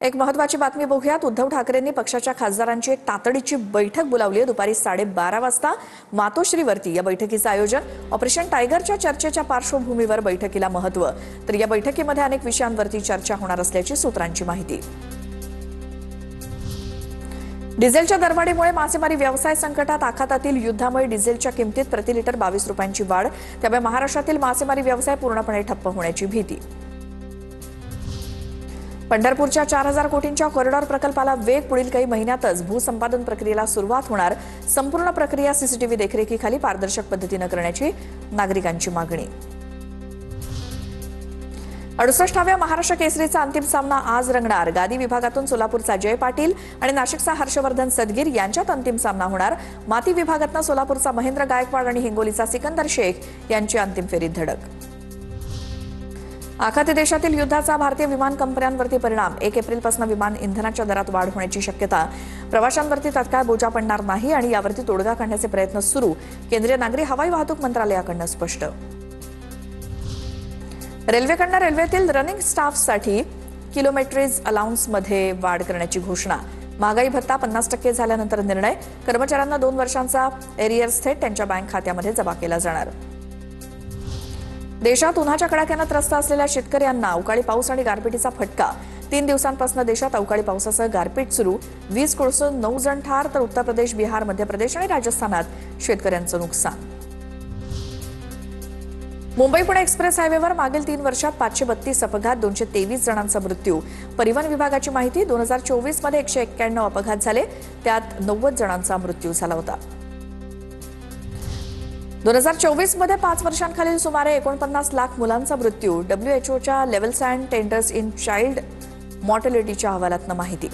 एक महत्त्वाची बातमी बघूयात। उद्धव ठाकरेंनी पक्षाच्या खासदारांची एक तातडीची बैठक बोलावली आहे। दुपारी 12:30 वाजता मातोश्रीवरती या बैठकीचं आयोजन। ऑपरेशन टायगरच्या चर्चेच्या पार्श्वभूमीवर बैठकीला महत्त्व, तर या बैठकीमध्ये अनेक विषयांवरती चर्चा होणार असल्याची सूत्रांची माहिती। डिझेलच्या दरवाढीमुळे मासेमारी व्यवसाय संकटात। आखातातील युद्धामुळे डिझेलच्या किमतीत प्रति लिटर 22 रुपयांची वाढ, त्यामुळे महाराष्ट्रातील मासेमारी व्यवसाय पूर्णपणे ठप्प होण्याची भीती। पंढरपूरच्या 4000 कोटींच्या कॉरिडॉर प्रकल्पाला वेग। पुढील काही महिन्यातच भूसंपादन प्रक्रियेला सुरुवात होणार। संपूर्ण प्रक्रिया सीसीटीव्ही देखरेखीखाली पारदर्शक पद्धतीने करण्याची नागरिकांची मागणी। 68व्या महाराष्ट्र केसरीचा अंतिम सामना आज रंगणार। गादी विभागातून सोलापूरचा जय पाटील आणि नाशिकचा हर्षवर्धन सदगीर यांच्यात अंतिम सामना होणार। माती विभागातून सोलापूरचा महेंद्र गायकवाड आणि हिंगोलीचा सिकंदर शेख यांची अंतिम फेरीत धडक। आखाती देशातील युद्धाचा भारतीय विमान कंपन्यांवरती परिणाम। 1 एप्रिलपासून विमान इंधनाच्या दरात वाढ होण्याची शक्यता। प्रवाशांवरती तात्काळ बोजा पडणार नाही आणि यावरती तोडगा काढण्याचे प्रयत्न सुरू। केंद्रीय नागरी हवाई वाहतूक मंत्रालयाकडून स्पष्ट। रेल्वेकडून रेल्वेतील रनिंग स्टाफसाठी किलोमेट्रेज अलाउन्समध्ये वाढ करण्याची घोषणा। महागाई भत्ता 50% झाल्यानंतर निर्णय। कर्मचाऱ्यांना 2 वर्षांचा एरियर्स थेट त्यांच्या बँक खात्यामध्ये जमा केला जाणार। देशात उन्हाच्या कडाक्याने त्रस्त असलेल्या शेतकऱ्यांना अवकाळी पाऊस आणि गारपिटीचा फटका। 3 दिवसांपासून देशात अवकाळी पावसासह गारपीट सुरू। 20 कोसळून 9 जण ठार, तर उत्तर प्रदेश, बिहार, मध्य प्रदेश आणि राजस्थानात शेतकऱ्यांचं नुकसान। मुंबई-पुणे एक्सप्रेस हायवेवर मागील 3 वर्षात 532 अपघात, 223 जणांचा मृत्यू। परिवहन विभागाची माहिती, 2024 मध्ये 191 अपघात झाले, त्यात 90 जणांचा मृत्यू झाला होता। 2024 मध्ये 5 वर्षांखालील सुमारे 49 लाख मुलांचा मृत्यू। WHO च्या levels and trends in child मॉर्टॅलिटीच्या अहवालातनं माहिती।